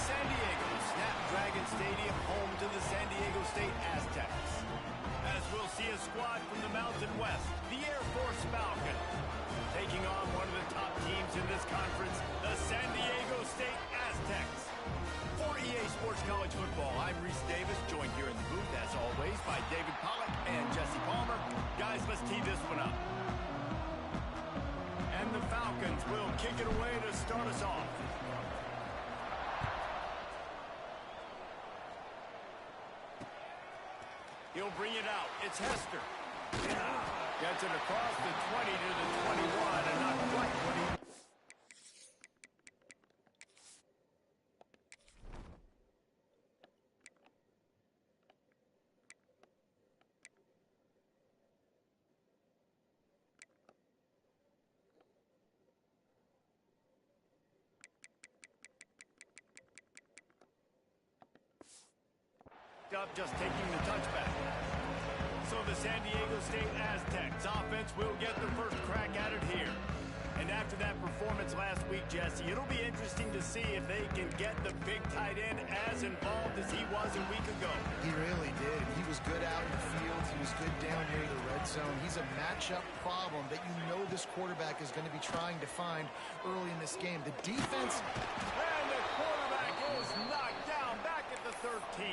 San Diego Snapdragon Stadium, home to the San Diego State Aztecs. As we'll see a squad from the Mountain West, the Air Force Falcons, taking on one of the top teams in this conference, the San Diego State Aztecs. For EA Sports College Football, I'm Reese Davis, joined here in the booth, as always, by David Pollack and Jesse Palmer. Guys, let's tee this one up. And the Falcons will kick it away to start us off. He'll bring it out. It's Hester. Gets it across the 20 to the 21, and not quite what he... up, just taking the touchback. So the San Diego State Aztecs offense will get the first crack at it here. And after that performance last week, Jesse, it'll be interesting to see if they can get the big tight end as involved as he was a week ago. He really did. He was good out in the field. He was good down near the red zone. He's a matchup problem that you know this quarterback is going to be trying to find early in this game. The defense... And the quarterback is knocked down back at the 13.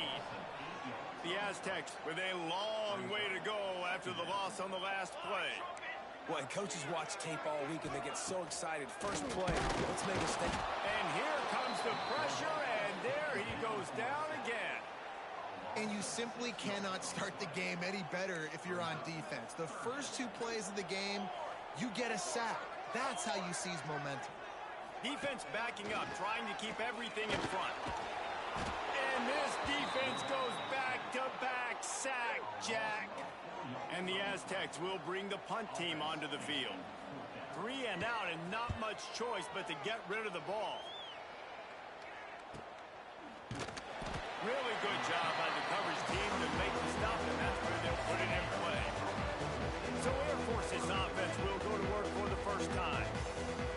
The Aztecs with a long way to go after the loss on the last play. Well, coaches watch tape all week and they get so excited. First play, let's make a statement. And here comes the pressure, and there he goes down again. And you simply cannot start the game any better if you're on defense. The first two plays of the game, you get a sack. That's how you seize momentum. Defense backing up, trying to keep everything in front. And this defense goes back-to-back sack, Jack. And the Aztecs will bring the punt team onto the field. 3 and out and not much choice but to get rid of the ball. Really good job by the coverage team to make the stop, and that's where they'll put it in play. So Air Force's offense will go to work for the first time.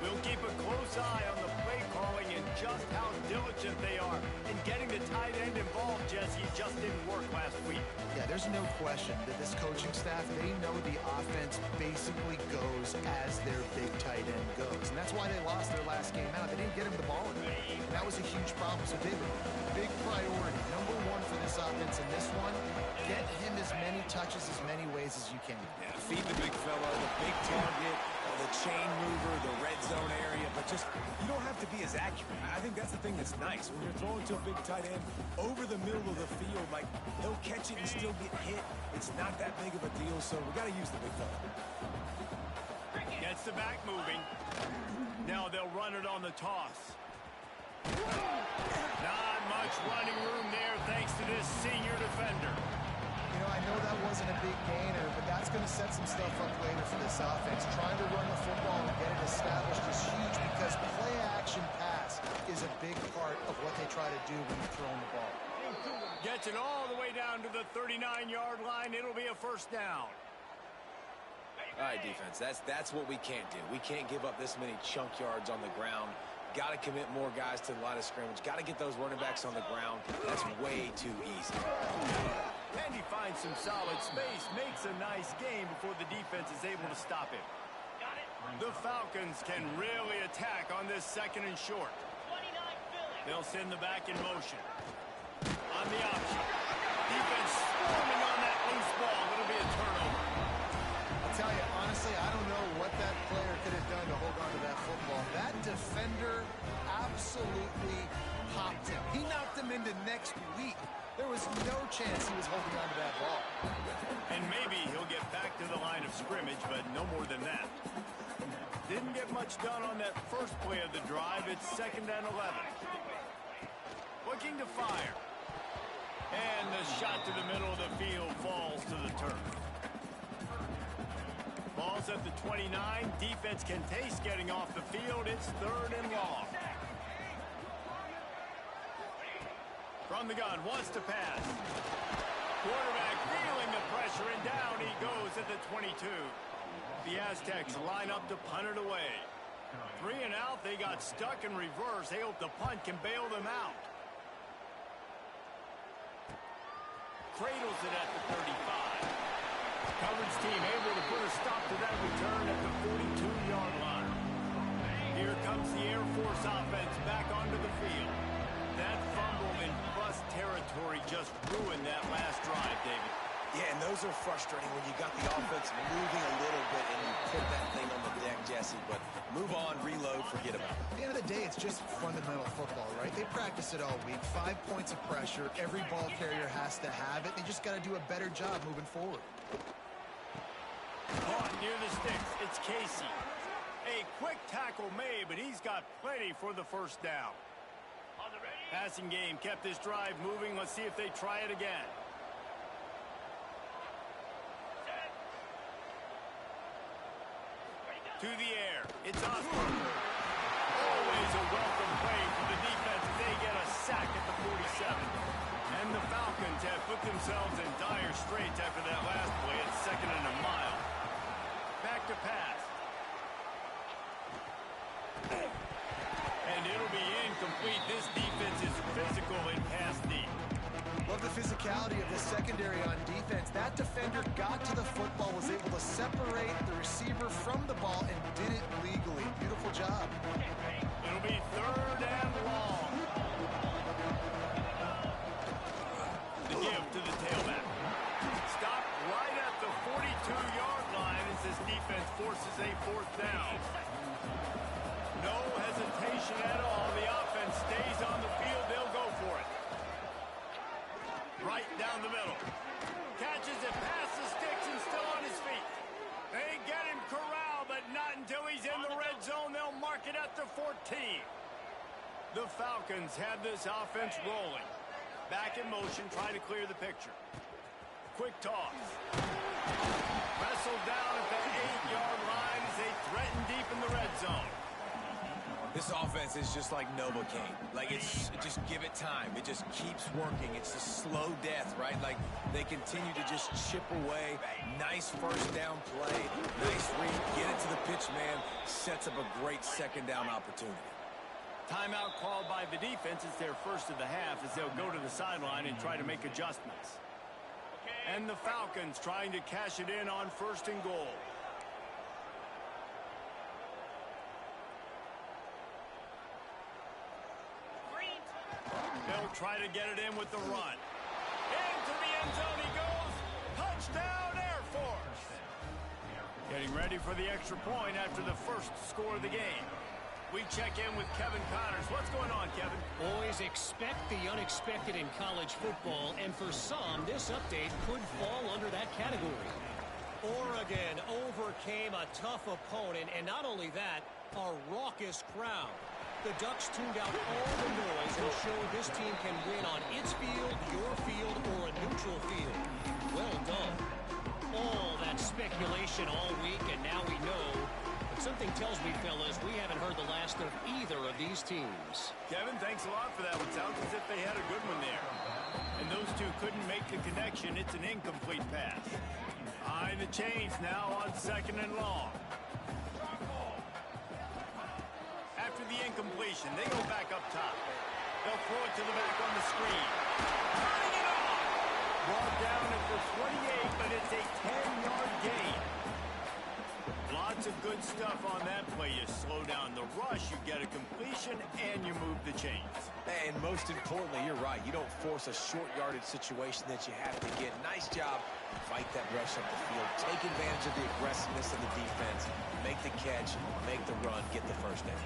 We'll keep a close eye on the play calling and just how diligent they are in getting the tight end involved, Jesse. It just didn't work last week. Yeah, there's no question that this coaching staff, they know the offense basically goes as their big tight end goes. And that's why they lost their last game out. They didn't get him the ball enough. And that was a huge problem. So David, big priority. Number one for this offense in this one, get him as many touches, as many ways as you can. Yeah, feed the big fella, the big target, the chain mover, the red zone area, but just, you don't have to be as accurate. I think that's the thing that's nice. When you're throwing to a big tight end over the middle of the field, like, he'll catch it and still get hit. It's not that big of a deal, so we got to use the big fella. Gets the back moving. Now they'll run it on the toss. Not much running room there thanks to this senior defender. You know, I know that wasn't a big gainer, but that's going to set some stuff up later for this offense. Trying to run the football and get it established is huge because play-action pass is a big part of what they try to do when you're throwing the ball. Gets it all the way down to the 39-yard line. It'll be a first down. All right, defense, that's what we can't do. We can't give up this many chunk yards on the ground. Got to commit more guys to the line of scrimmage. Got to get those running backs on the ground. That's way too easy. And he finds some solid space, makes a nice game before the defense is able to stop him. The Falcons can really attack on this second and short. They'll send the back in motion. On the option. Defense swarming on that loose ball. It'll be a turnover. I'll tell you, honestly, I don't know what that player could have done to hold on to that football. That defender absolutely popped him. He knocked him into next week. There was no chance he was holding on to that ball. And maybe he'll get back to the line of scrimmage, but no more than that. Didn't get much done on that first play of the drive. It's 2nd and 11. Looking to fire. And the shot to the middle of the field falls to the turf. Ball's at the 29. Defense can taste getting off the field. It's 3rd and long. From the gun, wants to pass. Quarterback feeling the pressure, and down he goes at the 22. The Aztecs line up to punt it away. 3 and out, they got stuck in reverse. They hope the punt can bail them out. cradles it at the 35. Coverage team able to put a stop to that return at the 42-yard line. Here comes the Air Force offense back onto the field. That fumble in bust territory just ruined that last drive, David. Yeah, and those are frustrating when you got the offense moving a little bit and you put that thing on the deck, Jesse. But move on, reload, forget about it. At the end of the day, it's just fundamental football, right? They practice it all week. 5 points of pressure. Every ball carrier has to have it. They just got to do a better job moving forward. Caught near the sticks. It's Casey. A quick tackle made, but he's got plenty for the first down. Passing game kept this drive moving. Let's see if they try it again. To the air. It's Osborne. Always a welcome play for the defense as they get a sack at the 47. And the Falcons have put themselves in dire straits after that last play at 2nd and a mile. Back to pass. And it'll be incomplete. This defense is physical in pass deep. Love the physicality of this secondary on defense. That defender got to the football, was able to separate the receiver from the ball, and did it legally. Beautiful job. It'll be 3rd and long. The give to the tailback. Stop right at the 42-yard line as this defense forces a 4th down. No hesitation at all. The offense stays on the field. They'll go for it. Right down the middle. Catches it past the sticks and still on his feet. They get him corralled, but not until he's in the red zone. They'll mark it at the 14. The Falcons have this offense rolling. Back in motion, trying to clear the picture. Quick toss. Wrestled down at the 8-yard line as they threaten deep in the red zone. This offense is just like Novocaine. Like, it's just give it time. It just keeps working. It's a slow death, right? Like, they continue to just chip away. Nice first down play. Nice read. Get it to the pitch man. Sets up a great 2nd down opportunity. Timeout called by the defense. It's their first of the half as they'll go to the sideline and try to make adjustments. And the Falcons trying to cash it in on 1st and goal. They'll try to get it in with the run. Into the end zone he goes. Touchdown, Air Force. Getting ready for the extra point after the first score of the game. We check in with Kevin Connors. What's going on, Kevin? Boys, expect the unexpected in college football, and for some, this update could fall under that category. Oregon overcame a tough opponent, and not only that, a raucous crowd. The Ducks tuned out all the noise and showed this team can win on its field, your field, or a neutral field. Well done. All that speculation all week, and now we know. But something tells me, fellas, we haven't heard the last of either of these teams. Kevin, thanks a lot for that one. Sounds as if they had a good one there. And those two couldn't make the connection. It's an incomplete pass. Behind the chains now on 2nd and long. After the incompletion, they go back up top. They'll throw it to the back on the screen. Turning it off! Brought down at the 28, but it's a 10-yard gain. Lots of good stuff on that play. You slow down the rush, you get a completion, and you move the chains. And most importantly, you're right. You don't force a short yardage situation that you have to get. Nice job. Fight that rush up the field. Take advantage of the aggressiveness of the defense. Make the catch, make the run, get the first down.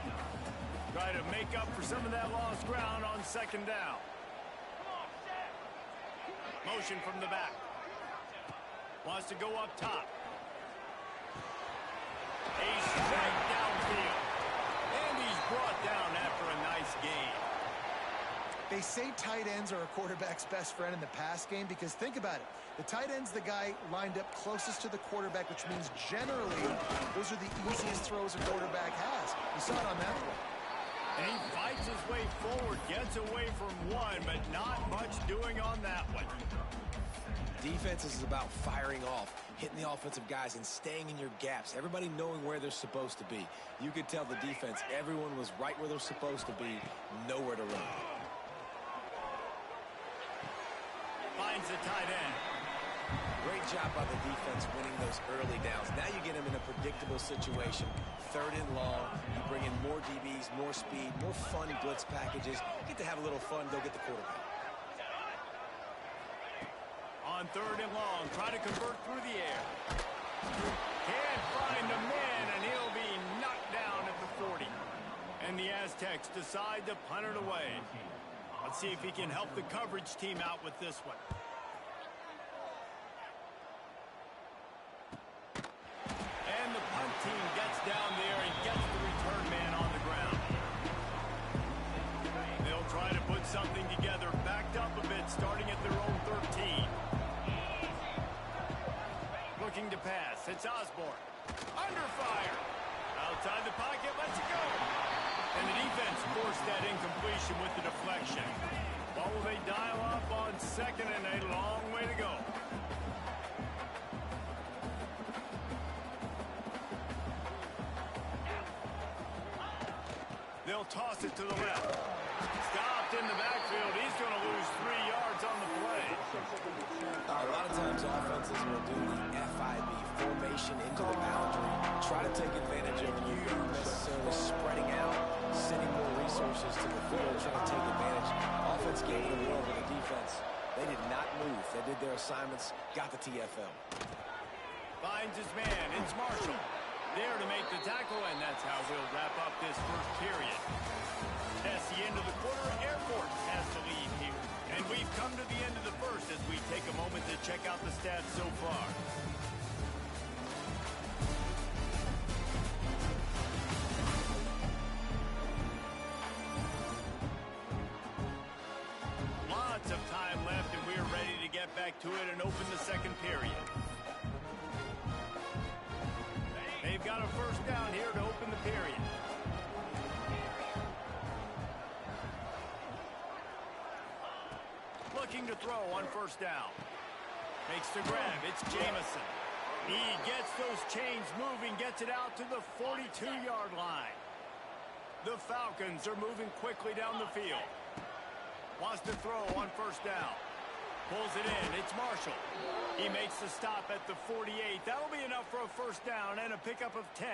Try to make up for some of that lost ground on 2nd down. Motion from the back. Wants to go up top. A strike downfield. And he's brought down after a nice gain. They say tight ends are a quarterback's best friend in the pass game because think about it. The tight end's the guy lined up closest to the quarterback, which means generally those are the easiest throws a quarterback has. You saw it on that one. And he fights his way forward, gets away from one, but not much doing on that one. Defense is about firing off, hitting the offensive guys, and staying in your gaps. Everybody knowing where they're supposed to be. You could tell the defense, everyone was right where they're supposed to be, nowhere to run. By finds the tight end. Great job by the defense winning those early downs. Now you get them in a predictable situation. 3rd and long, you bring in more DBs, more speed, more fun blitz packages. You get to have a little fun, go get the quarterback. On 3rd and long, try to convert through the air. Can't find the man, and he'll be knocked down at the 40. And the Aztecs decide to punt it away. Let's see if he can help the coverage team out with this one. And the punt team gets down there and gets the return man on the ground. They'll try to put something together, backed up a bit, starting at their own 13. Looking to pass. It's Osborne. Under fire. Outside the pocket, lets it go. And the defense forced that incompletion with the deflection. What will they dial up on 2nd and a long way to go? They'll toss it to the left. Stopped in the backfield. He's going to lose 3 yards on the play. A lot of times offenses will do the FIB, formation into the boundary, try to take advantage of you necessarily spreading out, sending more resources to the field, trying to take advantage. Offense gave it away over the defense. They did not move. They did their assignments, got the TFL. Finds his man. It's Marshall. There to make the tackle, and that's how we'll wrap up this first period. That's the end of the quarter. Air Force has the lead here. And we've come to the end of the first as we take a moment to check out the stats so far. Lots of time left, and we're ready to get back to it and open the second period. They've got a first down here to open the period. Looking to throw on first down. Makes the grab. It's Jamison. He gets those chains moving, gets it out to the 42-yard line. The Falcons are moving quickly down the field. Wants to throw on first down. Pulls it in. It's Marshall. He makes the stop at the 48. That'll be enough for a first down and a pickup of 10.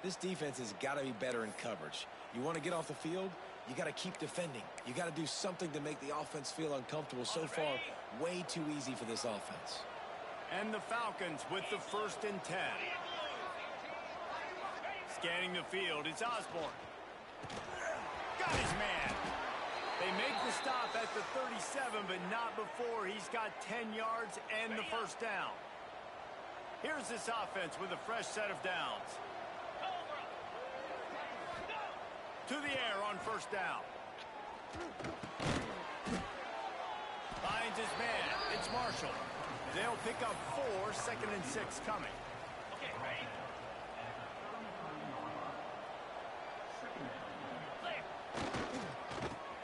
This defense has got to be better in coverage. You want to get off the field, you got to keep defending. You got to do something to make the offense feel uncomfortable. So far, way too easy for this offense. And the Falcons with the 1st and 10. Scanning the field, it's Osborne. Got his man. They make the stop at the 37, but not before he's got 10 yards and the first down. Here's this offense with a fresh set of downs. To the air on first down. Finds his man. It's Marshall. They'll pick up 4, 2nd and 6 coming.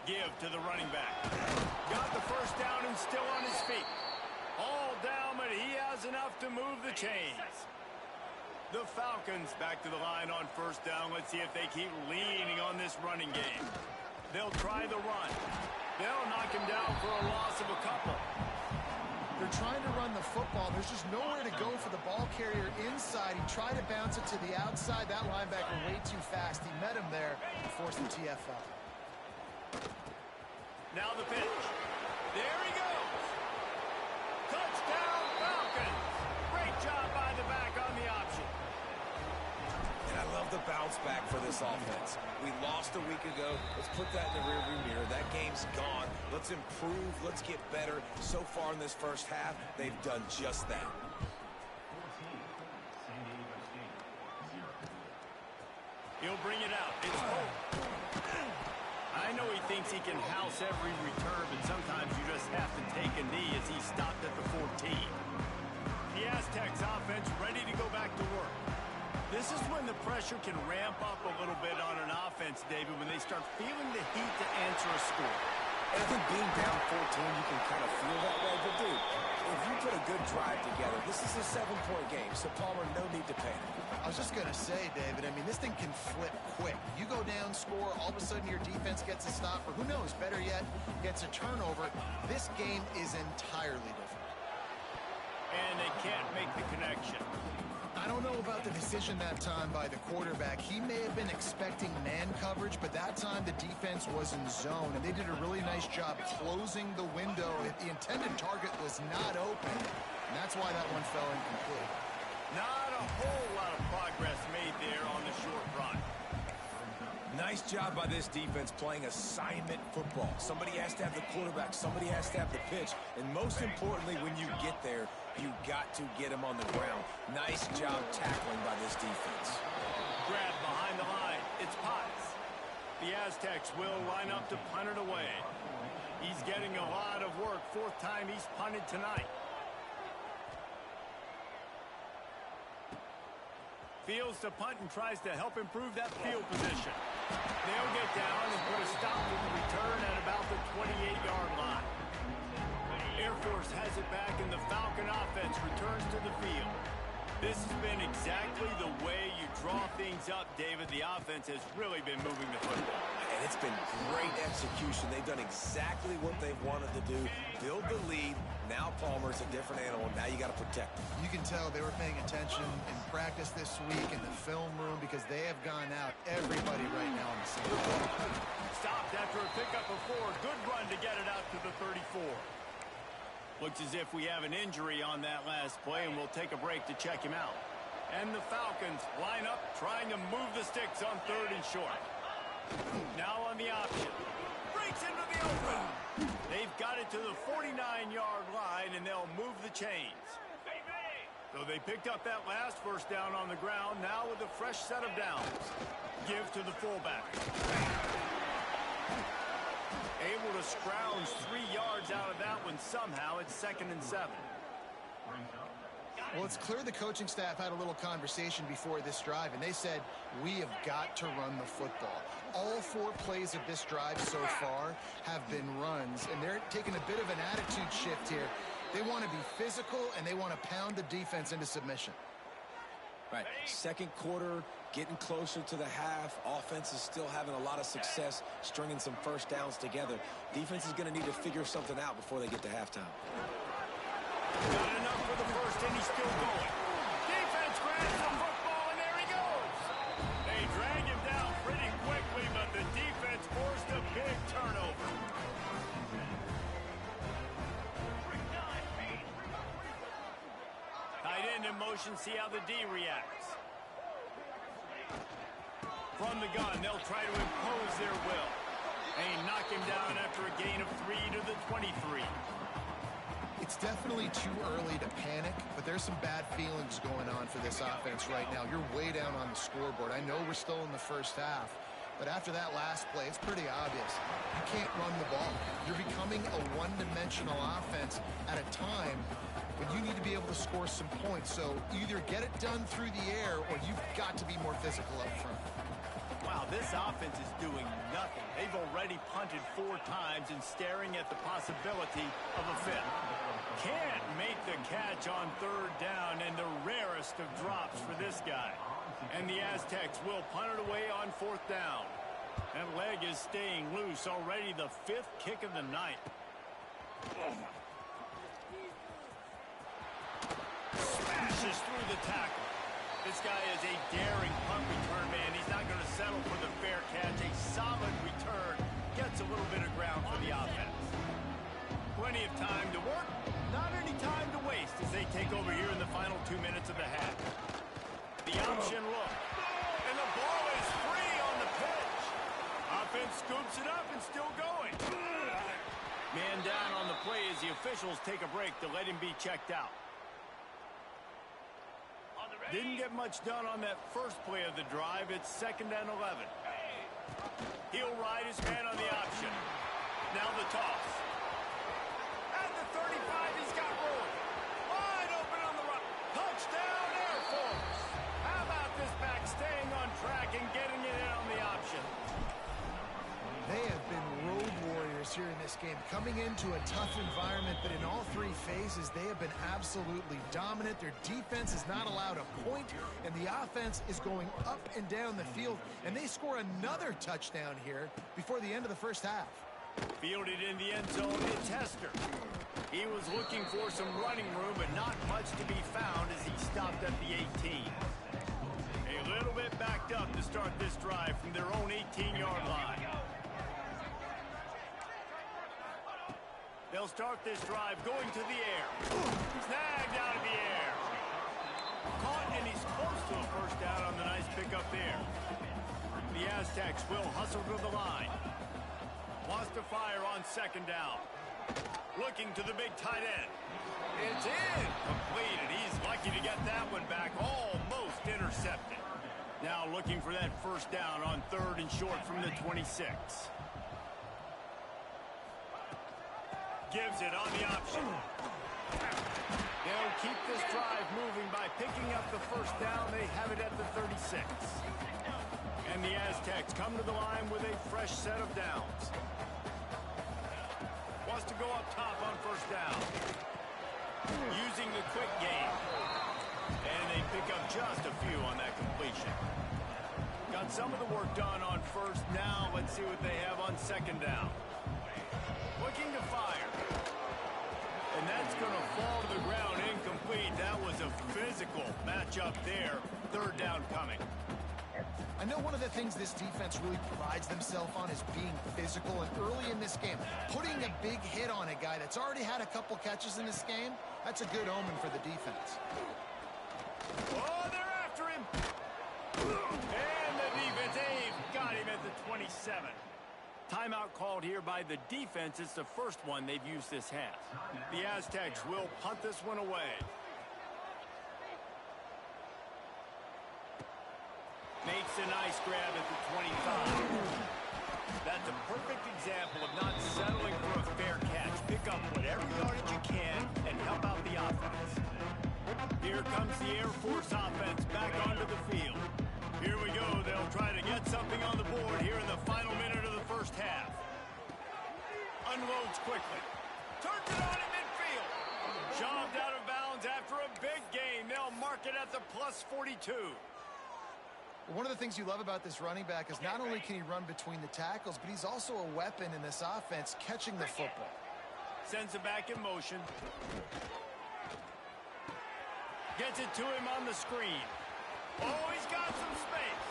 Give to the running back. Got the first down and still on his feet. All down, but he has enough to move the chains. The Falcons back to the line on first down. Let's see if they keep leaning on this running game. They'll try the run. They'll knock him down for a loss of a couple. They're trying to run the football. There's just nowhere to go for the ball carrier inside. He tried to bounce it to the outside. That linebacker way too fast. He met him there and forced the TFL. Now the pitch. There he goes. Touchdown, Falcons. Great job by the back on the option. And I love the bounce back for this offense. We lost a week ago. Let's put that in the rearview mirror. That game's gone. Let's improve. Let's get better. So far in this first half, they've done just that. He'll bring it out. It's Hope. I know he thinks he can house every return, but sometimes you just have to take a knee as he stopped at the 14. The Aztecs offense ready to go back to work. This is when the pressure can ramp up a little bit on an offense, David, when they start feeling the heat to answer a score. And I think being down 14, you can kind of feel that way. But, dude, if you put a good drive together, this is a 7-point game, so Palmer, no need to panic. I was just going to say, David, I mean, this thing can flip quick. You go down, score, all of a sudden your defense gets a stop, or who knows, better yet, gets a turnover. This game is entirely different. And they can't make the connection. I don't know about the decision that time by the quarterback. He may have been expecting man coverage, but that time the defense was in zone, and they did a really nice job closing the window. The intended target was not open, and that's why that one fell incomplete. Not a whole lot of progress made there on the short run. Nice job by this defense playing assignment football. Somebody has to have the quarterback. Somebody has to have the pitch. And most importantly, when you get there, you got to get him on the ground. Nice job tackling by this defense. Grab behind the line. It's Potts. The Aztecs will line up to punt it away. He's getting a lot of work. Fourth time he's punted tonight. Fields to punt and tries to help improve that field position. They'll get down and put a stop to the return at about the 28-yard line. Air Force has it back, and the Falcon offense returns to the field. This has been exactly the way you draw things up, David. The offense has really been moving the football. And it's been great execution. They've done exactly what they've wanted to do. Build the lead. Now Palmer's a different animal. Now you got to protect him. You can tell they were paying attention in practice this week in the film room because they have gone out everybody right now on the same line. Stopped after a pickup of 4. Good run to get it out to the 34. Looks as if we have an injury on that last play, and we'll take a break to check him out. And the Falcons line up, trying to move the sticks on 3rd and short. Now on the option. Breaks into the open. They've got it to the 49-yard line, and they'll move the chains. So they picked up that last first down on the ground, now with a fresh set of downs. Give to the fullback. Able to scrounge 3 yards out of that one somehow. It's 2nd and 7. Well, it's clear the coaching staff had a little conversation before this drive, and they said, we have got to run the football. All 4 plays of this drive so far have been runs, and they're taking a bit of an attitude shift here. They want to be physical, and they want to pound the defense into submission. Right. Second quarter, getting closer to the half. Offense is still having a lot of success stringing some first downs together. Defense is going to need to figure something out before they get to halftime. Got enough for the first, and he's still going. Defense grabs the football, and there he goes. They drag him down pretty quickly, but the defense forced a big turnover. Tight end in motion, see how the D reacts. From the gun, they'll try to impose their will. They knock him down after a gain of 3 to the 23. It's definitely too early to panic, but there's some bad feelings going on for this offense right now. You're way down on the scoreboard. I know we're still in the first half, but after that last play, it's pretty obvious. You can't run the ball. You're becoming a one-dimensional offense at a time when you need to be able to score some points. So either get it done through the air or you've got to be more physical up front. Wow, this offense is doing nothing. They've already punted 4 times and staring at the possibility of a 5th. Can't make the catch on 3rd down, and the rarest of drops for this guy. And the Aztecs will punt it away on 4th down. That leg is staying loose. Already the 5th kick of the night. Smashes through the tackle. This guy is a daring punt return man. He's not going to settle for the fair catch. A solid return. Gets a little bit of ground for the offense. Plenty of time to work. Not any time to waste as they take over here in the final 2 minutes of the half. The option look. And the ball is free on the pitch. Offense scoops it up and still going. Man down on the play as the officials take a break to let him be checked out. Didn't get much done on that first play of the drive. It's 2nd and 11. He'll ride his man on the option. Now the toss. At the 35, he's got room. Wide open on the run. Touchdown, Air Force. How about this back staying on track and getting it in on the option? They have been road warriors here in this game, coming into a tough environment, but in all three phases, they have been absolutely dominant. Their defense is not allowed a point, and the offense is going up and down the field, and they score another touchdown here before the end of the first half. Fielded in the end zone, it's Hester. He was looking for some running room, but not much to be found as he stopped at the 18. A little bit backed up to start this drive from their own 18-yard line. They'll start this drive going to the air. Snagged out of the air. Caught, and he's close to a first down on the nice pickup there. The Aztecs will hustle to the line. Wants to fire on second down. Looking to the big tight end. It's incomplete, and he's lucky to get that one back. Almost intercepted. Now looking for that first down on third and short from the 26. Gives it on the option. They'll keep this drive moving by picking up the first down. They have it at the 36. And the Aztecs come to the line with a fresh set of downs. Wants to go up top on first down. Using the quick game. And they pick up just a few on that completion. Got some of the work done on first. Now let's see what they have on second down. Looking to fire. And that's going to fall to the ground incomplete. That was a physical matchup there. Third down coming. I know one of the things this defense really prides themselves on is being physical, and early in this game, putting a big hit on a guy that's already had a couple catches in this game, that's a good omen for the defense. Oh, they're after him. And the defense, got him at the 27. Timeout called here by the defense. It's the first one they've used this half. The Aztecs will punt this one away. Makes a nice grab at the 25. That's a perfect example of not settling for a fair catch. Pick up whatever yardage you can and help out the offense. Here comes the Air Force offense back onto the field. Here we go. They'll try to get something on the board here in the final minute of the first half. Unloads quickly. Turns it on in midfield. Shoved out of bounds after a big gain. They'll mark it at the plus 42. One of the things you love about this running back is not only can he run between the tackles, but he's also a weapon in this offense, catching the football. Sends it back in motion. Gets it to him on the screen. Oh, he's got some space.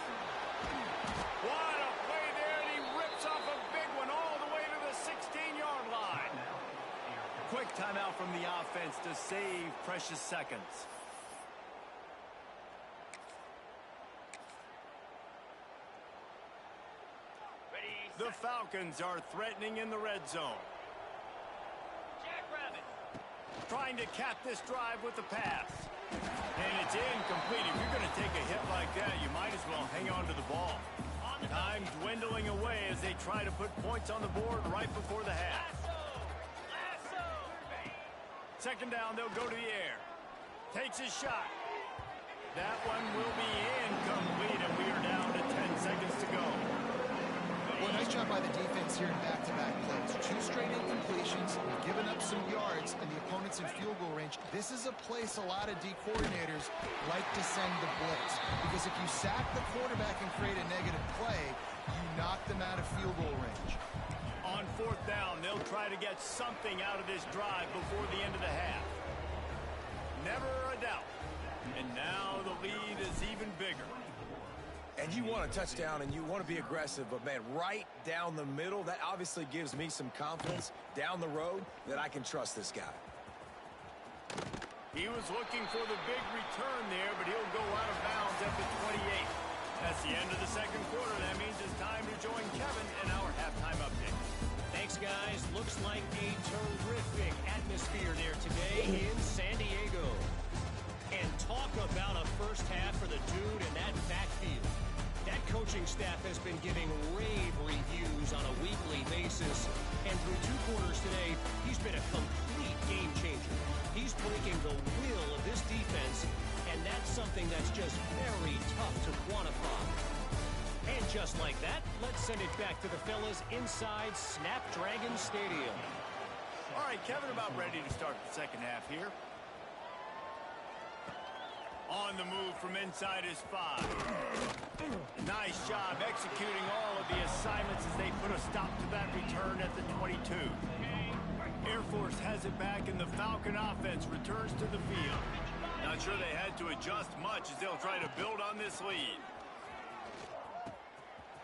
What a play there, and he rips off a big one all the way to the 16-yard line. Quick timeout from the offense to save precious seconds. The Falcons are threatening in the red zone. Trying to cap this drive with the pass. And it's incomplete. If you're going to take a hit like that, you might as well hang on to the ball. Time dwindling away as they try to put points on the board right before the half. Second down, they'll go to the air. Takes his shot. That one will be incomplete, and we are down to 10 seconds to go. Well, nice job by the defense here in back-to-back plays. 2 straight incompletions, giving up some yards, and the opponent's in field goal range. This is a place a lot of D coordinators like to send the blitz, because if you sack the quarterback and create a negative play, you knock them out of field goal range. On fourth down, they'll try to get something out of this drive before the end of the half. Never a doubt. And now the lead is even bigger. And you want a touchdown and you want to be aggressive, but man, right down the middle, that obviously gives me some confidence down the road that I can trust this guy. He was looking for the big return there, but he'll go out of bounds at the 28. That's the end of the second quarter. That means it's time to join Kevin in our halftime update. Thanks, guys. Looks like a terrific atmosphere there today in San Diego. And talk about a first half for the dude in that backfield. That coaching staff has been giving rave reviews on a weekly basis. And through 2 quarters today, he's been a complete game changer. He's breaking the will of this defense, and that's something that's just very tough to quantify. And just like that, let's send it back to the fellas inside Snapdragon Stadium. All right, Kevin, about ready to start the second half here. On the move from inside is 5. Nice job executing all of the assignments as they put a stop to that return at the 22. Air Force has it back, and the Falcon offense returns to the field. Not sure they had to adjust much as they'll try to build on this lead.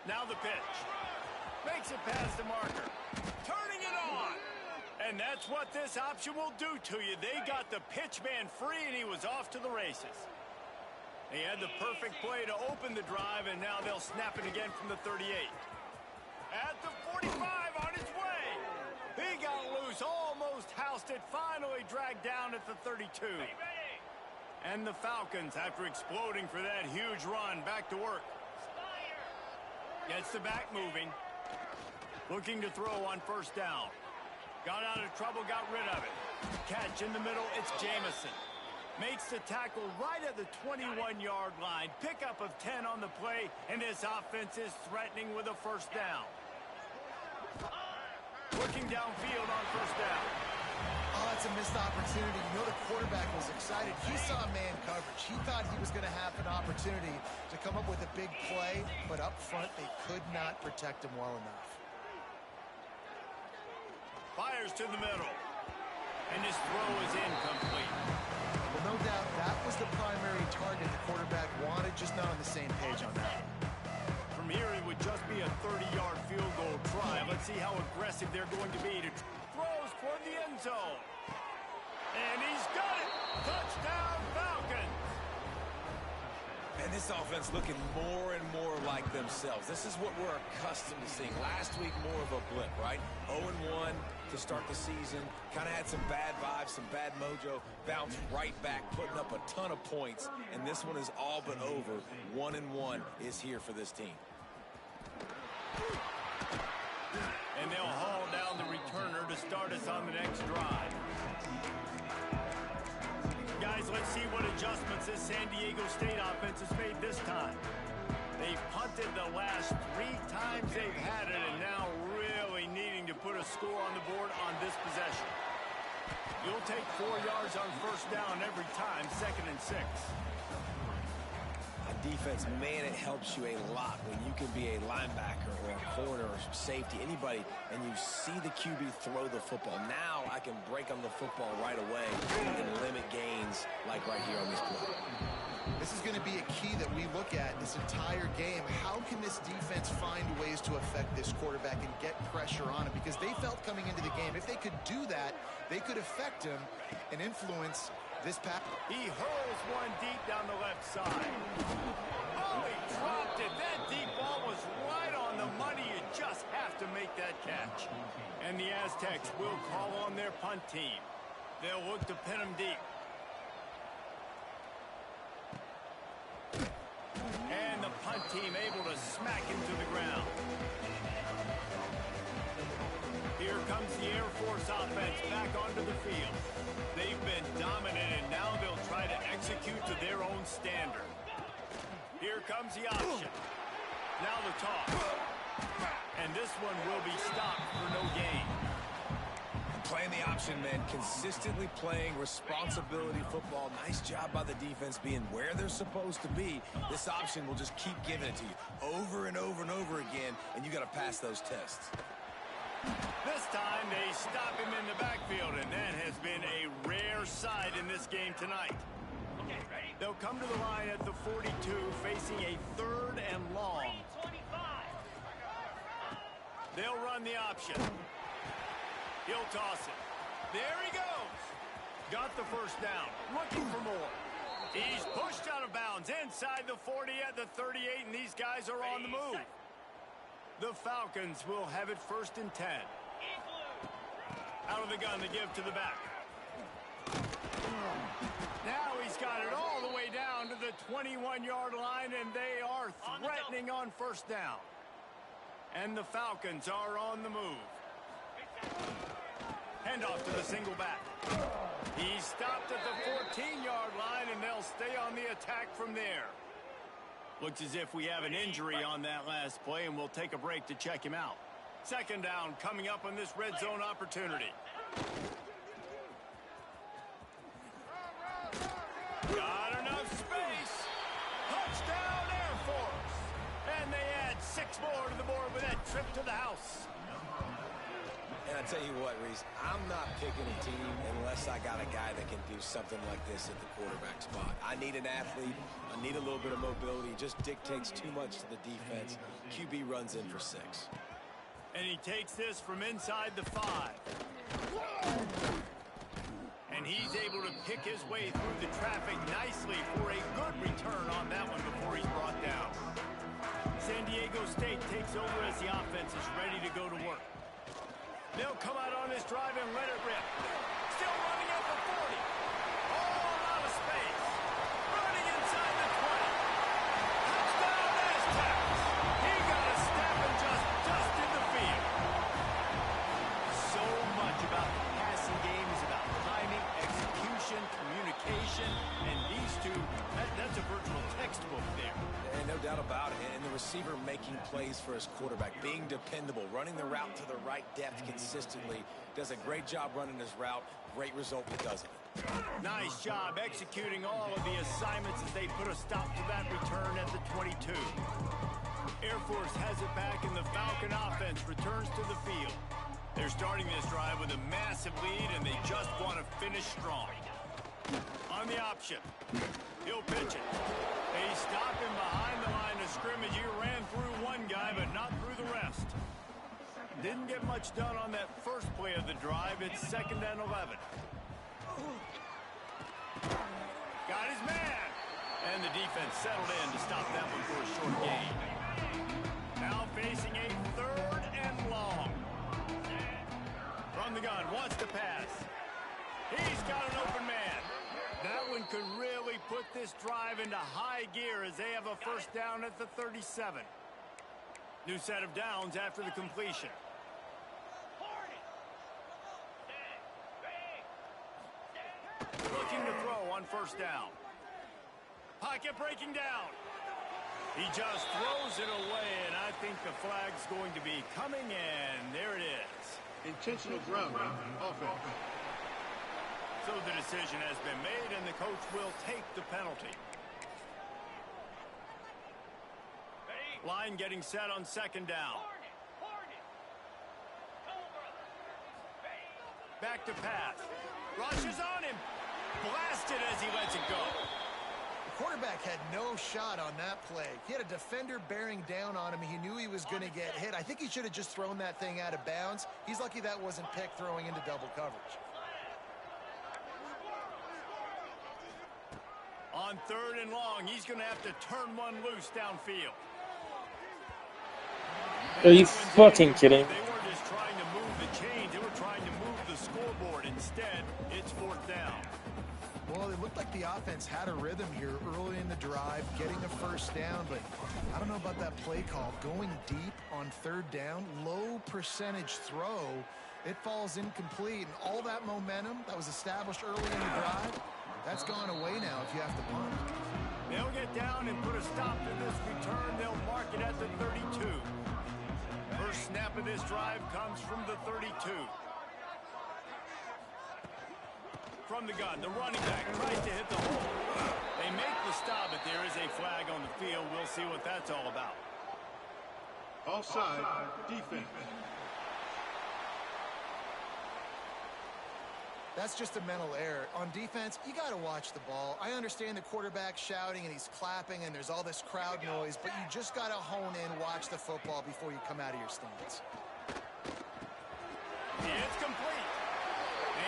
Now the pitch. Makes it past the marker. Turning it on. And that's what this option will do to you. They got the pitch man free, and he was off to the races. They had the perfect play to open the drive, and now they'll snap it again from the 38. At the 45 on his way. He got loose, almost housed it, finally dragged down at the 32. And the Falcons, after exploding for that huge run, back to work. Gets the back moving. Looking to throw on first down. Got out of trouble, got rid of it. Catch in the middle, it's Jamison. Makes the tackle right at the 21-yard line. Pickup of 10 on the play, and this offense is threatening with a first down. Looking downfield on first down. Oh, that's a missed opportunity. You know the quarterback was excited. He saw man coverage. He thought he was going to have an opportunity to come up with a big play, but up front they could not protect him well enough. Fires to the middle. And his throw is incomplete. Well, no doubt that was the primary target the quarterback wanted, just not on the same page on that. From here, it would just be a 30-yard field goal try. Let's see how aggressive they're going to be. Throws toward the end zone. And he's got it. Touchdown, Falcons. And this offense looking more and more like themselves. This is what we're accustomed to seeing. Last week, more of a blip, right? 0-1 to start the season. Kind of had some bad vibes, some bad mojo. Bounced right back, putting up a ton of points. And this one is all but over. 1-1 is here for this team. And they'll haul down the returner to start us on the next drive. Guys, let's see what adjustments this San Diego State offense has made this time. They've punted the last 3 times they've had it, and now really needing to put a score on the board on this possession. You'll take 4 yards on first down every time, 2nd and 6. Defense, man, it helps you a lot when you can be a linebacker or a corner or safety, anybody, and you see the QB throw the football. Now I can break on the football right away and limit gains like right here on this play. This is going to be a key that we look at this entire game. How can this defense find ways to affect this quarterback and get pressure on him? Because they felt coming into the game, if they could do that, they could affect him and influence this pass. He hurls one deep down the left side. Oh, he dropped it. That deep ball was right on the money. You just have to make that catch. And the Aztecs will call on their punt team. They'll look to pin him deep. And the punt team able to smack him to the ground. Here comes the Air Force offense back onto the field. They've been dominant, and now they'll try to execute to their own standard. Here comes the option. Now the toss. And this one will be stopped for no gain. Playing the option, man. Consistently playing responsibility football. Nice job by the defense being where they're supposed to be. This option will just keep giving it to you over and over and over again, and you got to pass those tests. This time they stop him in the backfield, and that has been a rare sight in this game tonight. Okay, ready? They'll come to the line at the 42, facing a 3rd and long. 25. They'll run the option. He'll toss it. There he goes. Got the first down. Looking for more. He's pushed out of bounds inside the 40 at the 38, and these guys are on the move. The Falcons will have it 1st and 10. Out of the gun to give to the back. Now he's got it all the way down to the 21-yard line, and they are threatening on first down. And the Falcons are on the move. Handoff to the single back. He's stopped at the 14-yard line, and they'll stay on the attack from there. Looks as if we have an injury on that last play, and we'll take a break to check him out. Second down coming up on this red zone opportunity. Got enough space. Touchdown Air Force. And they add 6 more to the board with that trip to the house. And I tell you what, Reese, I'm not picking a team unless I got a guy that can do something like this at the quarterback spot. I need an athlete. I need a little bit of mobility. It just dictates too much to the defense. QB runs in for 6. And he takes this from inside the 5. And he's able to pick his way through the traffic nicely for a good return on that one before he's brought down. San Diego State takes over as the offense is ready to go to work. They'll come out on this drive and let it rip. Still running at the 40. All out of space. Running inside the 20. Touchdown Aztecs. He got a step and just dusted the field. So much about the passing game is about timing, execution, communication, and these two, that's a virtual textbook there. And no doubt about it. And the receiver making plays for his quarterback, being dependable, running the route to the right depth consistently, does a great job running his route. Great result because of it. Nice job executing all of the assignments as they put a stop to that return at the 22. Air Force has it back and the Falcon offense returns to the field. They're starting this drive with a massive lead and they just want to finish strong. On the option, he'll pitch it. They stop him behind the line of scrimmage. He ran through one guy, but not through the rest. Didn't get much done on that first play of the drive. It's 2nd and 11. Got his man. And the defense settled in to stop that one for a short gain. Now facing a 3rd and long. From the gun, wants to pass. He's got an open man. That one could really put this drive into high gear as they have a first down at the 37. New set of downs after the completion. Looking to throw on first down. Pocket breaking down. He just throws it away, and I think the flag's going to be coming in. There it is. Intentional grounding, offense. So the decision has been made, and the coach will take the penalty. Line getting set on 2nd down. Back to pass. Rushes on him. Blasted as he lets it go. The quarterback had no shot on that play. He had a defender bearing down on him. He knew he was going to get hit. I think he should have just thrown that thing out of bounds. He's lucky that wasn't picked throwing into double coverage. On 3rd and long, he's going to have to turn one loose downfield. Are you fucking kidding? They weren't just trying to move the chains. They were trying to move the scoreboard. Instead, it's 4th down. Well, it looked like the offense had a rhythm here early in the drive, getting a first down, but I don't know about that play call. Going deep on 3rd down, low percentage throw, it falls incomplete, and all that momentum that was established early in the drive, that's gone away now if you have to punt. They'll get down and put a stop to this return. They'll mark it at the 32. First snap of this drive comes from the 32. From the gun, the running back tries to hit the hole. They make the stop, but there is a flag on the field. We'll see what that's all about. Offside, defense. That's just a mental error. On defense, you got to watch the ball. I understand the quarterback shouting and he's clapping and there's all this crowd noise, but you just got to hone in, watch the football before you come out of your stance. It's complete.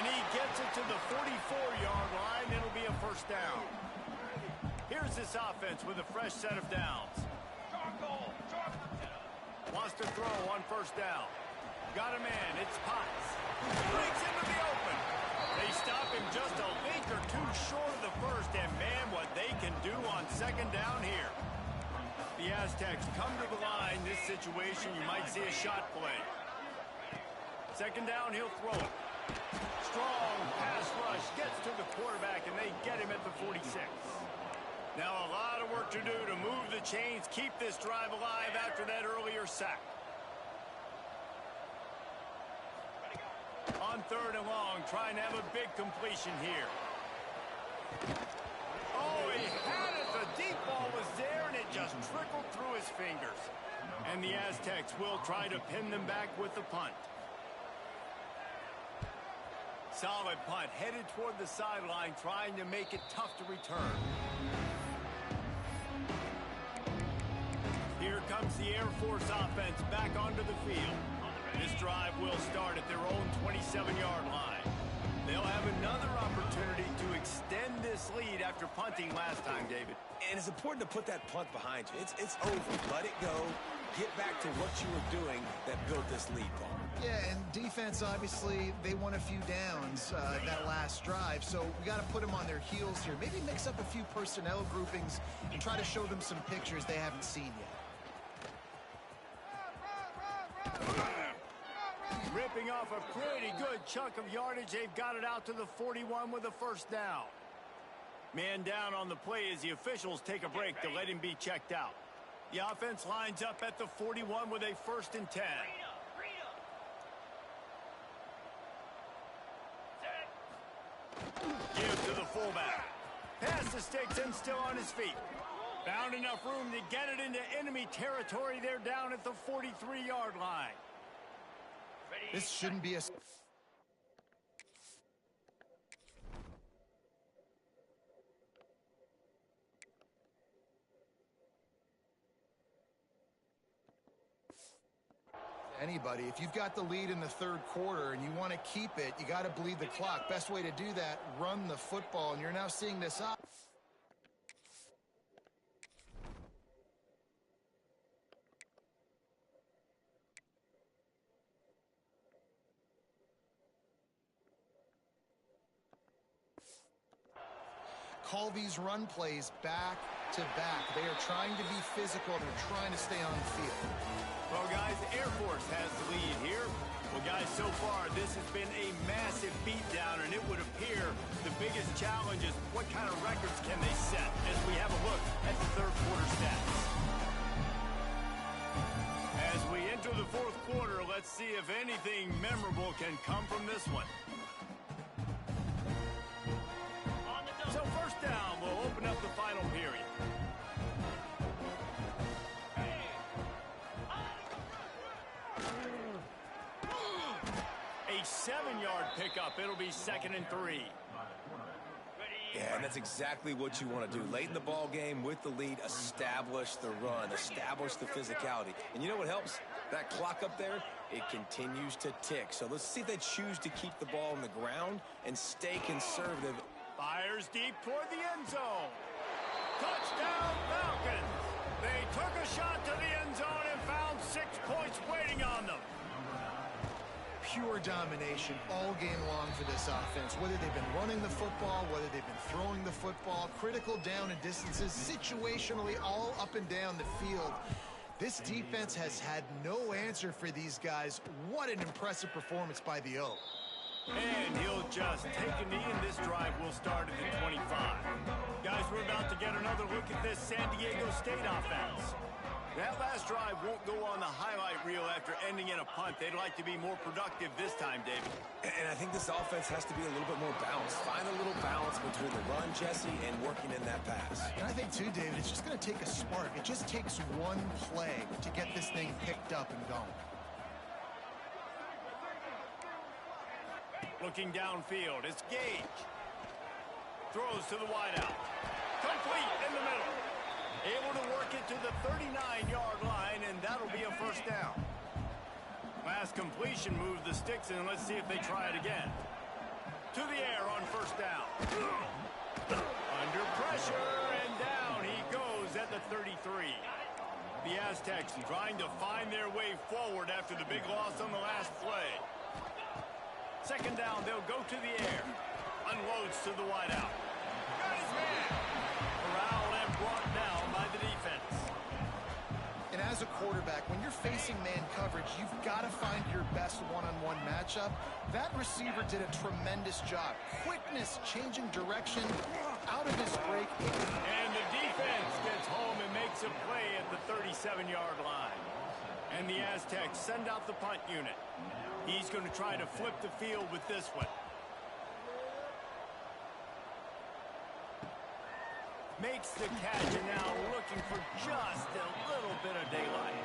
And he gets it to the 44-yard line. It'll be a first down. Here's this offense with a fresh set of downs. Wants to throw on first down. Got a man. It's Potts. Breaks into the open. They stop him just a link or two short of the first, and man, what they can do on 2nd down here. The Aztecs come to the line. This situation, you might see a shot play. 2nd down, he'll throw it. Strong pass rush gets to the quarterback, and they get him at the 46. Now a lot of work to do to move the chains, keep this drive alive after that earlier sack. On 3rd and long, trying to have a big completion here. Oh, he had it. The deep ball was there, and it just trickled through his fingers. And the Aztecs will try to pin them back with the punt. Solid punt, headed toward the sideline, trying to make it tough to return. Here comes the Air Force offense back onto the field. This drive will start at their own 27-yard line. They'll have another opportunity to extend this lead after punting last time, David. And it's important to put that punt behind you. It's over. Let it go. Get back to what you were doing that built this lead, Paul. Yeah, and defense, obviously, they won a few downs that last drive, so we got to put them on their heels here. Maybe mix up a few personnel groupings and try to show them some pictures they haven't seen yet. Ripping off a pretty good chunk of yardage. They've got it out to the 41 with a first down. Man down on the play as the officials take a break to let him be checked out. The offense lines up at the 41 with a 1st and 10. Give to the fullback. Pass the sticks and still on his feet. Found enough room to get it into enemy territory. They're down at the 43-yard line. This shouldn't be a... anybody. If you've got the lead in the 3rd quarter and you want to keep it, you got to bleed the clock. Best way to do that, run the football. And you're now seeing this up. Call these run plays back to back. They are trying to be physical. They're trying to stay on the field. Well, guys, Air Force has the lead here. Well, guys, so far, this has been a massive beatdown, and it would appear the biggest challenge is what kind of records can they set as we have a look at the 3rd quarter stats. As we enter the 4th quarter, let's see if anything memorable can come from this one. So 1st down will open up the final period. A 7-yard pickup. It'll be 2nd and 3. Yeah, and that's exactly what you want to do. Late in the ball game with the lead, establish the run, establish the physicality. And you know what helps? That clock up there, it continues to tick. So let's see if they choose to keep the ball on the ground and stay conservative. Fires deep toward the end zone. Touchdown, Falcons. They took a shot to the end zone and found 6 points waiting on them. Pure domination all game long for this offense. Whether they've been running the football, whether they've been throwing the football, critical down and distances, situationally all up and down the field. This defense has had no answer for these guys. What an impressive performance by the O. And he'll just take a knee, and this drive will start at the 25. Guys, we're about to get another look at this San Diego State offense. That last drive won't go on the highlight reel after ending in a punt. They'd like to be more productive this time, David. And I think this offense has to be a little bit more balanced. Find a little balance between the run, Jesse, and working in that pass. And I think, too, David, it's just going to take a spark. It just takes one play to get this thing picked up and going. Looking downfield, it's Gage. Throws to the wideout. Complete in the middle. Able to work it to the 39-yard line, and that'll be a first down. Last completion moved the sticks, and let's see if they try it again. To the air on first down. Under pressure, and down he goes at the 33. The Aztecs trying to find their way forward after the big loss on the last play. 2nd down, they'll go to the air. Unloads to the wideout. Got his man. Corralled and brought down by the defense. And as a quarterback, when you're facing man coverage, you've got to find your best one-on-one match. matchup, that receiver did a tremendous job. Quickness, changing direction, out of his break. And the defense gets home and makes a play at the 37-yard line. And the Aztecs send out the punt unit. He's going to try to flip the field with this one. Makes the catch, and now looking for just a little bit of daylight.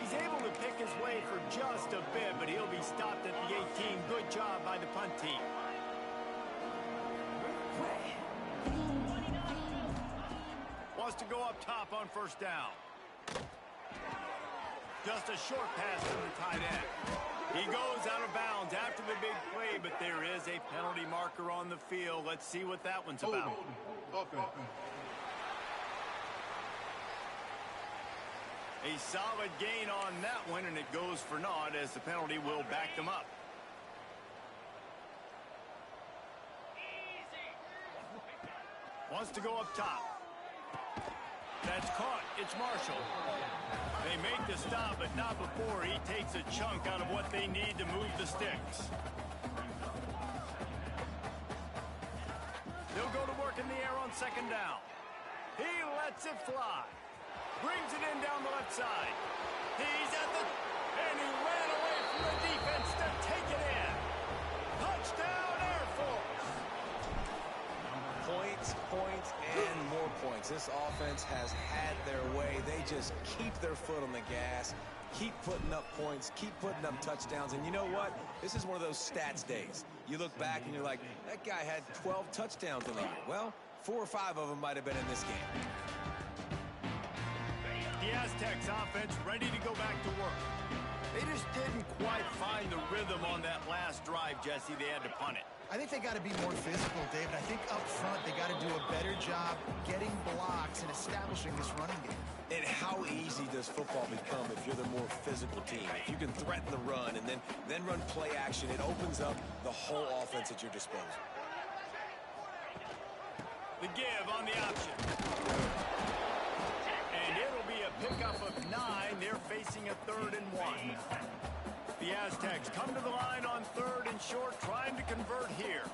He's able to pick his way for just a bit, but he'll be stopped at the 18. Good job by the punt team. Wants to go up top on first down. Just a short pass to the tight end. He goes out of bounds after the big play, but there is a penalty marker on the field. Let's see what that one's about. Offense. A solid gain on that one, and it goes for naught as the penalty will back them up. Wants to go up top. That's caught. It's Marshall. They make the stop, but not before he takes a chunk out of what they need to move the sticks. They'll go to work in the air on second down. He lets it fly. Brings it in down the left side. He's at the... And he ran away from the defense to take it in. Touchdown, Air Force. Points, and more points. This offense has had their way. They just keep their foot on the gas, keep putting up points, keep putting up touchdowns. And you know what? This is one of those stats days. You look back and you're like, that guy had 12 touchdowns in the year. Well, 4 or 5 of them might have been in this game. The Aztecs offense ready to go back to work. They just didn't quite find the rhythm on that last drive, Jesse. They had to punt it. I think they got to be more physical, David. I think up front they got to do a better job getting blocks and establishing this running game. And how easy does football become if you're the more physical team? If you can threaten the run and then run play action, it opens up the whole offense at your disposal. The give on the option. And it'll be a pickup of 9. They're facing a 3rd and 1. The Aztecs come to the line on 3rd and short, trying to convert here.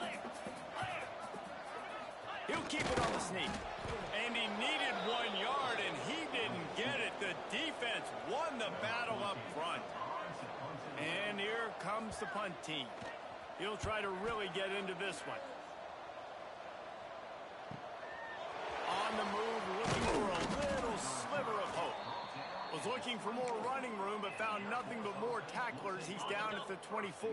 He'll keep it on the sneak. And he needed 1 yard, and he didn't get it. The defense won the battle up front. And here comes the punt team. He'll try to really get into this one. On the move, looking for a little sliver of hope. Was looking for more running room, but found nothing but more tacklers. He's down at the 24.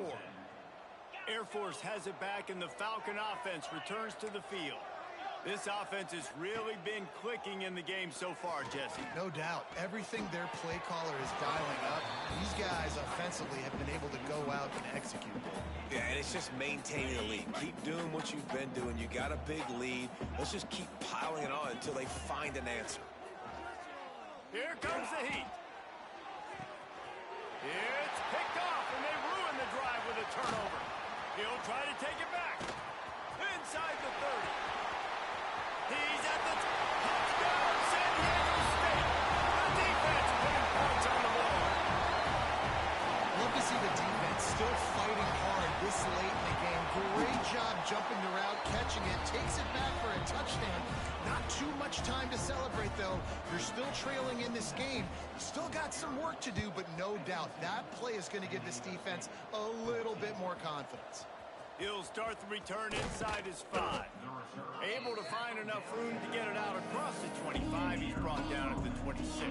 Air Force has it back, and the Falcon offense returns to the field. This offense has really been clicking in the game so far, Jesse. No doubt. Everything their play caller is dialing up, these guys offensively have been able to go out and execute. Yeah, and it's just maintaining the lead. Keep doing what you've been doing. You got a big lead. Let's just keep piling it on until they find an answer. Here comes the heat. It's picked off, and they ruin the drive with a turnover. He'll try to take it back. Inside the 30. He's at the touchdown, San Diego State. The defense putting points on the board. Love to see the defense still fighting hard this late in the game. Great job jumping the route, catching it, takes it back for a touchdown. Not too much time to celebrate, though. You're still trailing in this game. Still got some work to do, but no doubt that play is going to give this defense a little bit more confidence. He'll start the return inside his 5. Able to find enough room to get it out across the 25. He's brought down at the 26.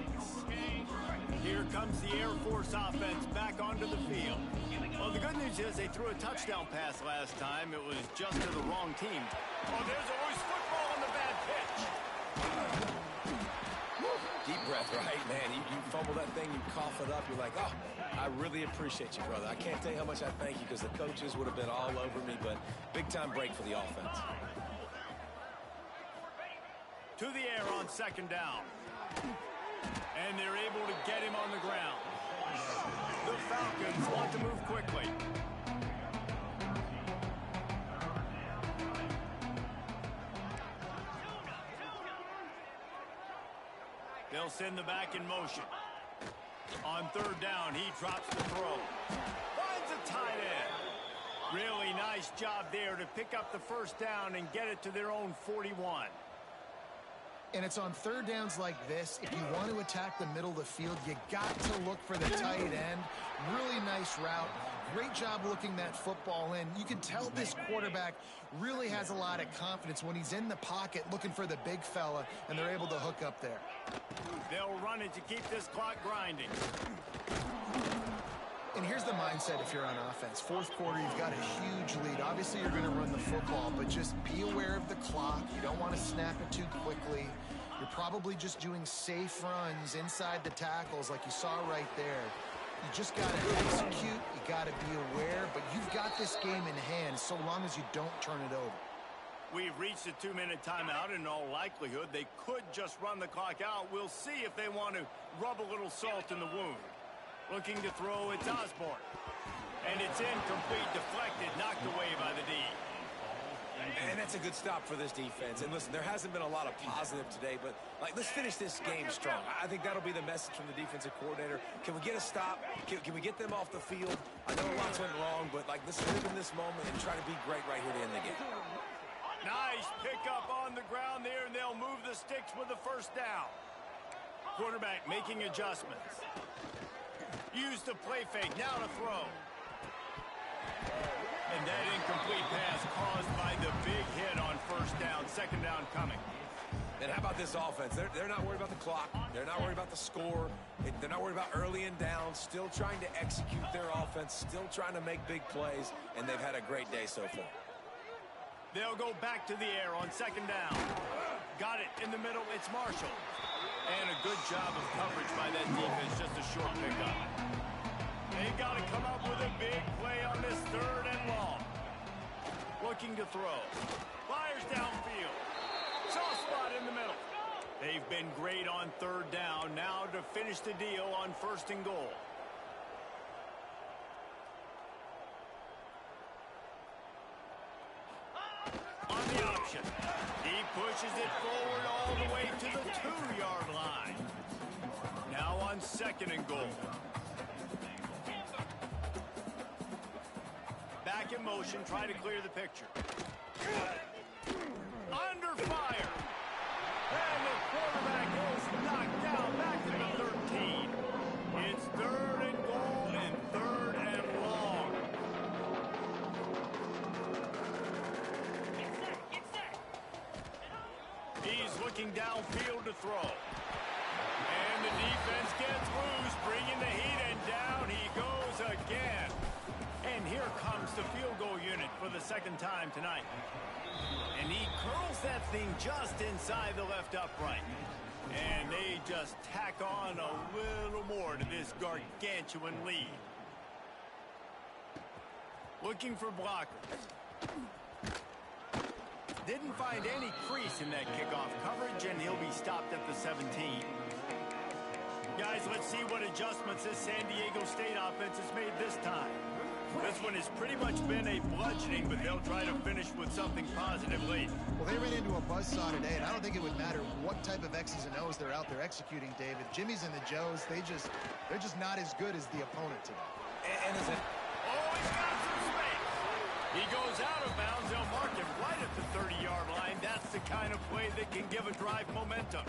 Here comes the Air Force offense back onto the field. Well, the good news is they threw a touchdown pass last time. It was just to the wrong team. Oh, there's always football on the bad pitch. Deep breath, right? Man, you fumble that thing, you cough it up, you're like, oh, I really appreciate you, brother. I can't tell you how much I thank you because the coaches would have been all over me, but big-time break for the offense. To the air on second down. And they're able to get him on the ground. The Falcons want to move quickly. They'll send the back in motion. On third down, he drops the throw. Finds a tight end. Really nice job there to pick up the first down and get it to their own 41. And it's on third downs like this. If you want to attack the middle of the field, you got to look for the tight end. Really nice route. Great job looking that football in. You can tell this quarterback really has a lot of confidence when he's in the pocket looking for the big fella, and they're able to hook up there. They'll run it to keep this clock grinding. And here's the mindset if you're on offense. Fourth quarter, you've got a huge lead. Obviously, you're going to run the football, but just be aware of the clock. You don't want to snap it too quickly. You're probably just doing safe runs inside the tackles like you saw right there. You just got to execute. You got to be aware, but you've got this game in hand so long as you don't turn it over. We've reached a 2-minute timeout. In all likelihood, they could just run the clock out. We'll see if they want to rub a little salt in the wound. Looking to throw, it's Osborne. And it's incomplete, deflected, knocked away by the D. And that's a good stop for this defense. And listen, there hasn't been a lot of positive today, but let's finish this game strong. I think that'll be the message from the defensive coordinator. Can we get a stop? Can we get them off the field? I know lots went wrong, but let's live in this moment and try to be great right here to end the game. Nice pickup on the ground there, and they'll move the sticks with the first down. Quarterback making adjustments. Use the play fake, now to throw. And that incomplete pass caused by the big hit on first down, second down coming. And how about this offense? They're not worried about the clock. They're not worried about the score. They're not worried about early and down. Still trying to execute their offense. Still trying to make big plays. And they've had a great day so far. They'll go back to the air on second down. Got it in the middle. It's Marshall. And a good job of coverage by that defense. Just a short pickup. They've got to come up with a big play on this third and long. Looking to throw. Fires downfield. Soft spot in the middle. They've been great on third down. Now to finish the deal on first and goal. On the option. He pushes it forward all the way to the 2-yard line. Now on second and goal. Back in motion, try to clear the picture. Under fire. And the quarterback goes knocked down back to the 13. It's third and goal and third and long. He's looking downfield to throw. And the defense gets loose, bringing the heat, and down he goes again. And here comes the field goal unit for the second time tonight. And he curls that thing just inside the left upright. And they just tack on a little more to this gargantuan lead. Looking for blockers. Didn't find any crease in that kickoff coverage, and he'll be stopped at the 17. Guys, let's see what adjustments this San Diego State offense has made this time. This one has pretty much been a bludgeoning, but they'll try to finish with something positive late. Well, they ran into a buzzsaw today, and I don't think it would matter what type of X's and O's they're out there executing, David. Jimmy's and the Joes, they're just not as good as the opponent today. And is it? Oh, he's got some space. He goes out of bounds. They'll mark him right at the 30-yard line. That's the kind of play that can give a drive momentum.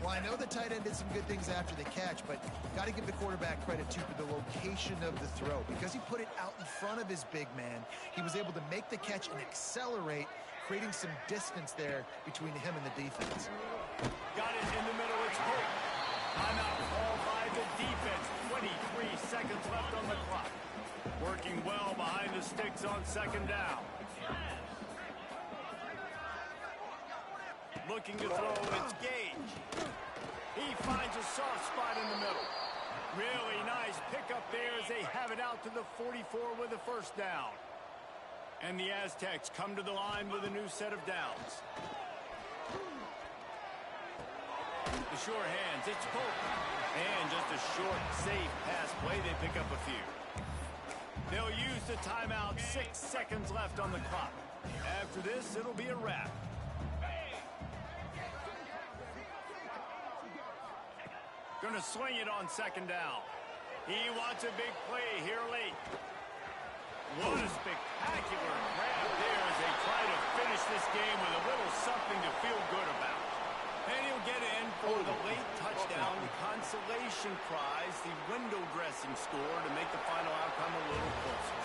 Well, I know the tight end did some good things after the catch, but got to give the quarterback credit, too, for the location of the throw. Because he put it out in front of his big man, he was able to make the catch and accelerate, creating some distance there between him and the defense. Got it in the middle. It's Hope. Timeout called by the defense. 23 seconds left on the clock. Working well behind the sticks on second down. Looking to throw, it's Gage. He finds a soft spot in the middle. Really nice pickup there as they have it out to the 44 with a first down. And the Aztecs come to the line with a new set of downs. The sure hands, it's Pope. And just a short, safe pass play, they pick up a few. They'll use the timeout, 6 seconds left on the clock. After this, it'll be a wrap. Going to swing it on second down. He wants a big play here late. What a spectacular grab there as they try to finish this game with a little something to feel good about. And he'll get in for the late touchdown, the consolation prize, the window dressing score to make the final outcome a little closer.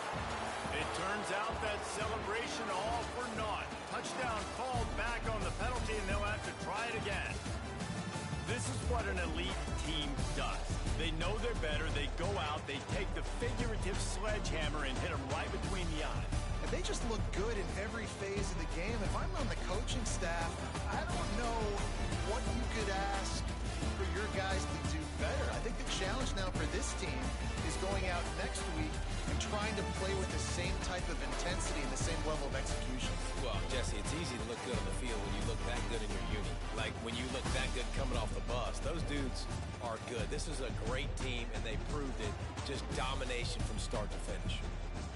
It turns out that celebration all for naught. Touchdown called back on the penalty, and they'll have to try it again. This is what an elite team does. They know they're better. They go out. They take the figurative sledgehammer and hit them right between the eyes. And they just look good in every phase of the game. If I'm on the coaching staff, I don't know what you could ask for your guys to do better. I think the challenge now for this team is going out next week and trying to play with the same type of intensity and the same level of execution. Well, Jesse, it's easy to look good on the field when you look that good in your uni. Like when you look that good coming off the bus. Those dudes are good. This is a great team, and they proved it. Just domination from start to finish.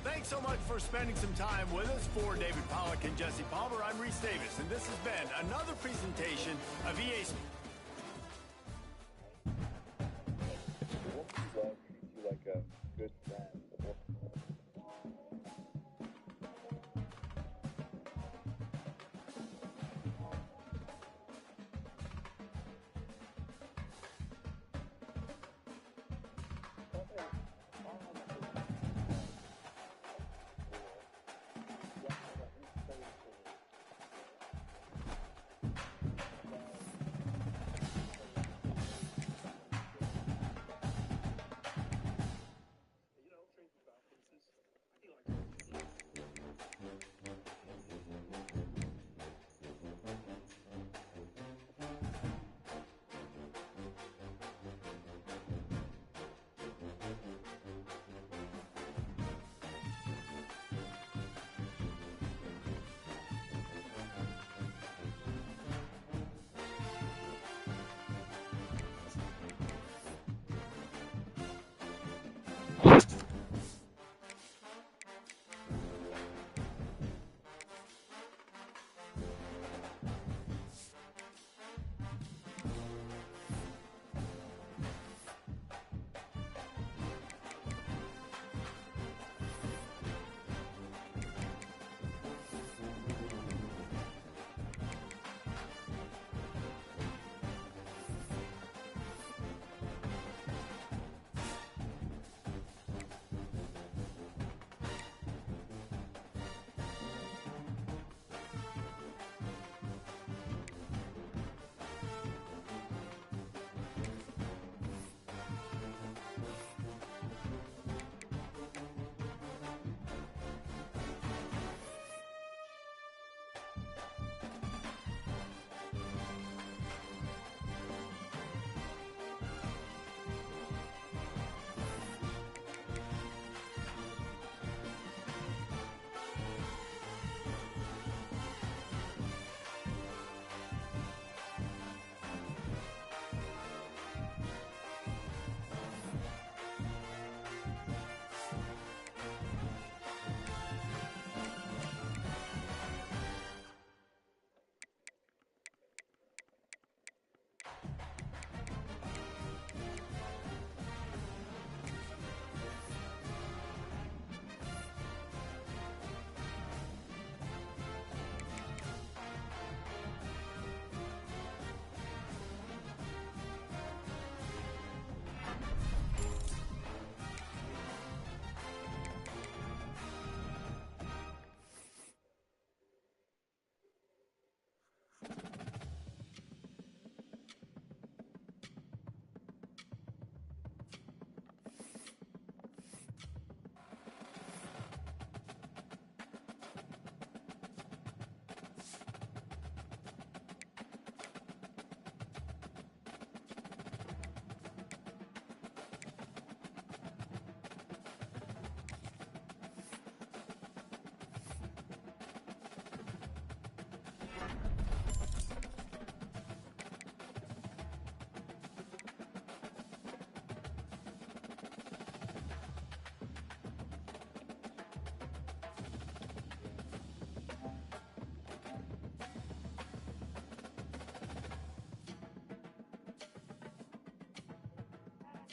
Thanks so much for spending some time with us. For David Pollack and Jesse Palmer, I'm Reese Davis, and this has been another presentation of EA Sports. Like a good friend.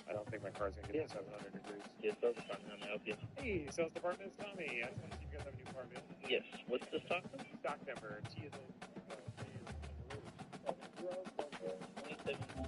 I don't think my car's going to get to 700 degrees. Yes, sales department, how may I help you? Hey, sales department, it's Tommy. I just want to see if you guys have a new car available. Yes, what's the stock number? Stock number, T is in... 27